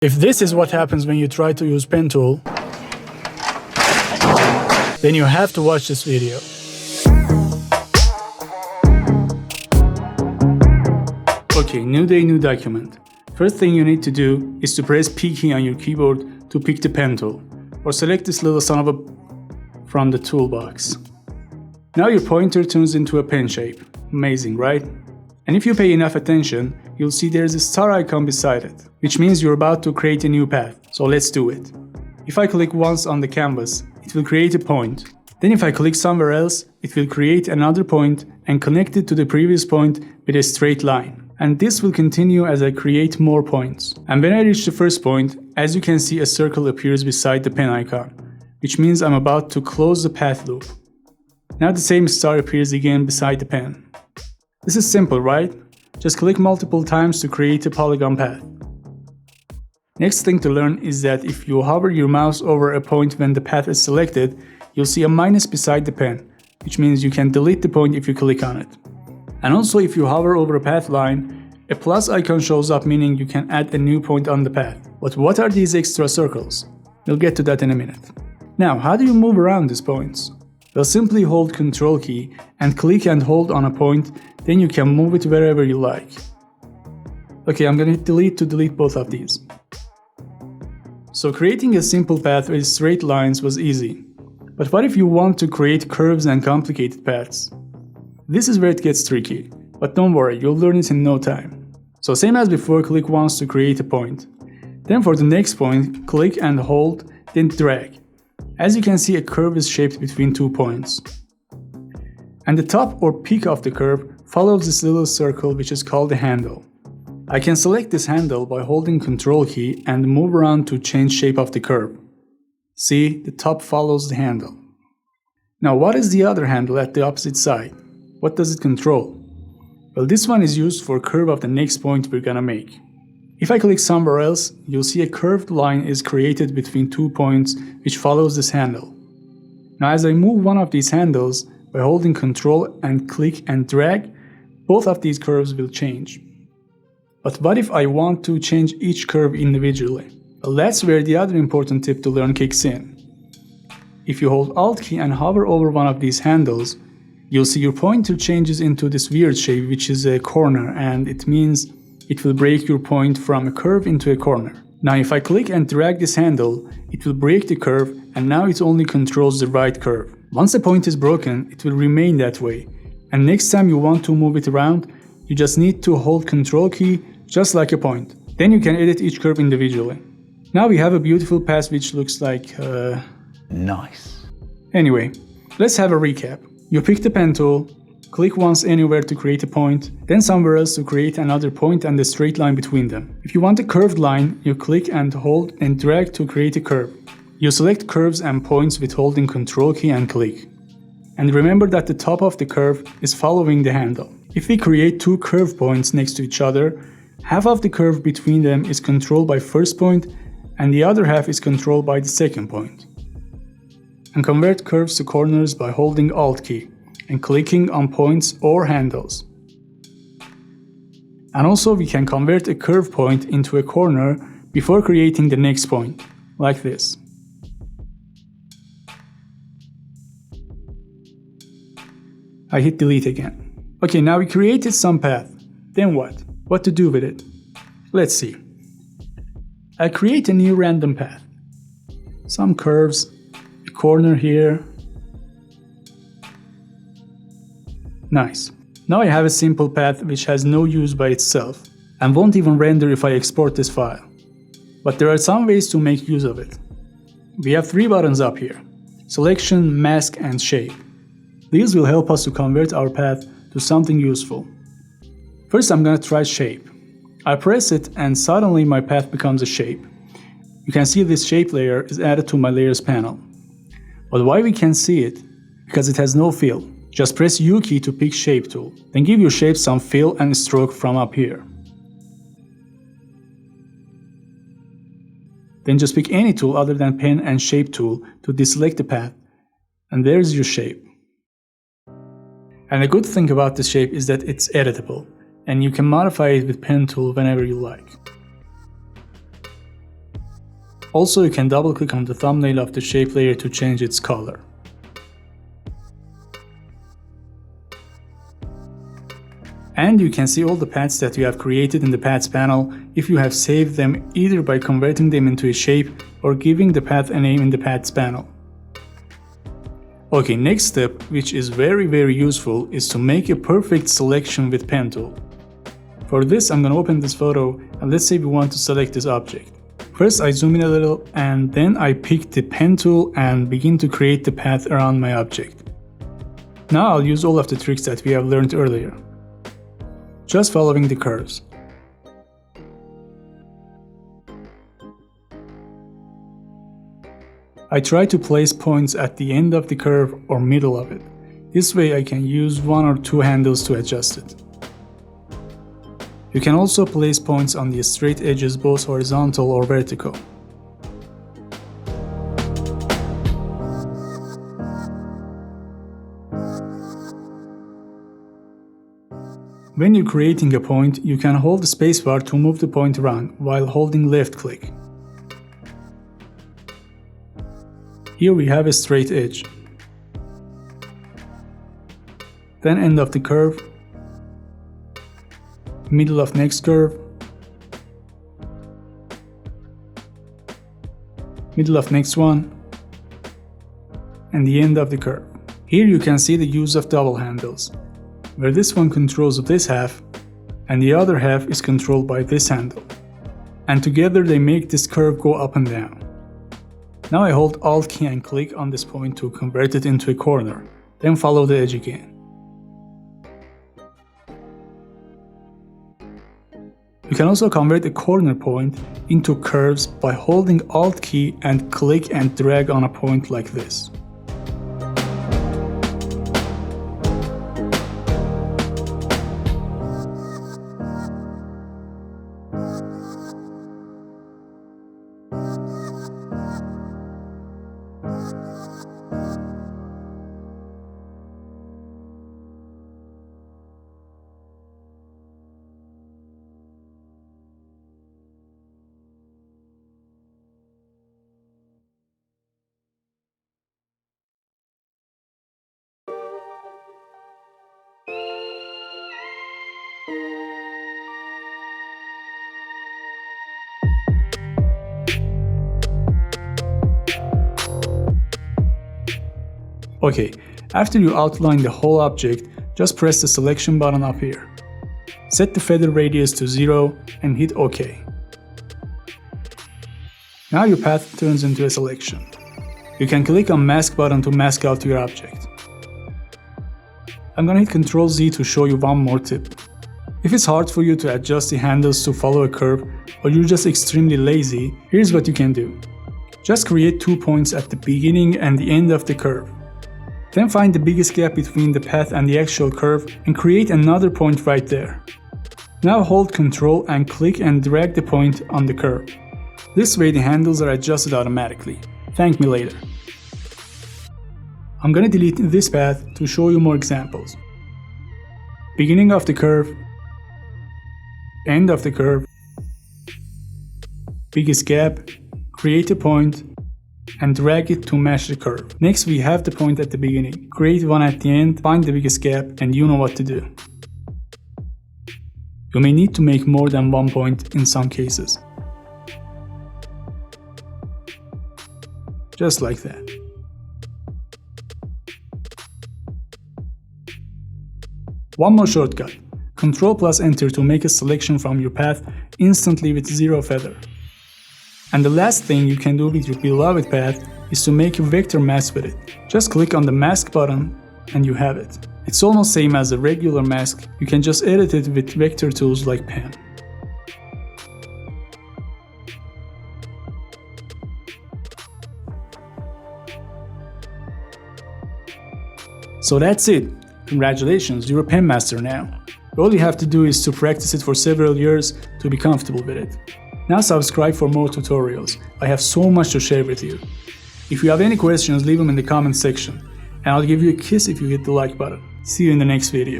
If this is what happens when you try to use pen tool, then you have to watch this video. Okay, new day, new document. First thing you need to do is to press P key on your keyboard to pick the pen tool, or select this little son of a from the toolbox. Now your pointer turns into a pen shape. Amazing, right? And if you pay enough attention, you'll see there's a star icon beside it, which means you're about to create a new path. So let's do it. If I click once on the canvas, it will create a point. Then if I click somewhere else, it will create another point and connect it to the previous point with a straight line. And this will continue as I create more points. And when I reach the first point, as you can see, a circle appears beside the pen icon, which means I'm about to close the path loop. Now the same star appears again beside the pen. This is simple, right? Just click multiple times to create a polygon path. Next thing to learn is that if you hover your mouse over a point when the path is selected, you'll see a minus beside the pen, which means you can delete the point if you click on it. And also if you hover over a path line, a plus icon shows up, meaning you can add a new point on the path. But what are these extra circles? We'll get to that in a minute. Now, how do you move around these points? Well, simply hold Ctrl key and click and hold on a point, then you can move it wherever you like. Okay, I'm gonna hit delete to delete both of these. So creating a simple path with straight lines was easy. But what if you want to create curves and complicated paths? This is where it gets tricky, but don't worry, you'll learn it in no time. So same as before, click once to create a point. Then for the next point, click and hold, then drag. As you can see, a curve is shaped between 2 points. And the top or peak of the curve follows this little circle, which is called the handle. I can select this handle by holding Ctrl key and move around to change shape of the curve. See, the top follows the handle. Now what is the other handle at the opposite side? What does it control? Well, this one is used for curve of the next point we're gonna make. If I click somewhere else, you'll see a curved line is created between 2 points which follows this handle. Now as I move one of these handles, by holding Ctrl and click and drag, both of these curves will change. But what if I want to change each curve individually? Well, that's where the other important tip to learn kicks in. If you hold Alt key and hover over one of these handles, you'll see your pointer changes into this weird shape, which is a corner, and it means it will break your point from a curve into a corner. Now if I click and drag this handle, it will break the curve, and now it only controls the right curve. Once the point is broken, it will remain that way, and next time you want to move it around, you just need to hold Ctrl key just like a point. Then you can edit each curve individually. Now we have a beautiful path which looks like Nice. Anyway, let's have a recap. You pick the pen tool, click once anywhere to create a point, then somewhere else to create another point and a straight line between them. If you want a curved line, you click and hold and drag to create a curve. You select curves and points with holding Ctrl key and click. And remember that the top of the curve is following the handle. If we create 2 curve points next to each other, half of the curve between them is controlled by first point and the other half is controlled by the second point. And convert curves to corners by holding Alt key and clicking on points or handles. And also we can convert a curve point into a corner before creating the next point, like this. I hit delete again. Okay, now we created some path. Then what? What to do with it? Let's see. I create a new random path. Some curves, a corner here. Nice. Now I have a simple path which has no use by itself and won't even render if I export this file. But there are some ways to make use of it. We have 3 buttons up here: Selection, Mask and Shape. These will help us to convert our path to something useful. First I'm gonna try Shape. I press it and suddenly my path becomes a shape. You can see this shape layer is added to my layers panel. But why we can see it? Because it has no fill. Just press U key to pick Shape tool, then give your shape some fill and stroke from up here. Then just pick any tool other than Pen and Shape tool to deselect the path, and there's your shape. And the good thing about this shape is that it's editable, and you can modify it with pen tool whenever you like. Also, you can double click on the thumbnail of the shape layer to change its color. And you can see all the paths that you have created in the paths panel if you have saved them either by converting them into a shape or giving the path a name in the paths panel. Okay, next step, which is very useful, is to make a perfect selection with pen tool. For this, I'm gonna open this photo and let's say we want to select this object. First I zoom in a little and then I pick the pen tool and begin to create the path around my object. Now I'll use all of the tricks that we have learned earlier, just following the curves. I try to place points at the end of the curve or middle of it. This way I can use one or two handles to adjust it. You can also place points on the straight edges, both horizontal or vertical. When you're creating a point, you can hold the spacebar to move the point around while holding left click. Here we have a straight edge. Then end of the curve, middle of next curve, middle of next one, and the end of the curve. Here you can see the use of double handles, where this one controls this half and the other half is controlled by this handle. And together they make this curve go up and down. Now I hold Alt key and click on this point to convert it into a corner, then follow the edge again. You can also convert a corner point into curves by holding Alt key and click and drag on a point like this. Okay, after you outline the whole object, just press the selection button up here. Set the feather radius to 0 and hit OK. Now your path turns into a selection. You can click on mask button to mask out your object. I'm gonna hit Ctrl Z to show you one more tip. If it's hard for you to adjust the handles to follow a curve, or you're just extremely lazy, here's what you can do. Just create 2 points at the beginning and the end of the curve. Then find the biggest gap between the path and the actual curve and create another point right there. Now hold Ctrl and click and drag the point on the curve. This way the handles are adjusted automatically. Thank me later. I'm gonna delete this path to show you more examples. Beginning of the curve, end of the curve, biggest gap, create a point, and drag it to match the curve. Next we have the point at the beginning. Create one at the end, find the biggest gap, and you know what to do. You may need to make more than one point in some cases. Just like that. One more shortcut. Ctrl plus Enter to make a selection from your path instantly with 0 feather. And the last thing you can do with your beloved path is to make a vector mask with it. Just click on the mask button and you have it. It's almost same as a regular mask, you can just edit it with vector tools like pen. So that's it. Congratulations, you're a pen master now. All you have to do is to practice it for several years to be comfortable with it. Now subscribe for more tutorials. I have so much to share with you. If you have any questions, leave them in the comment section. And I'll give you a kiss if you hit the like button. See you in the next video.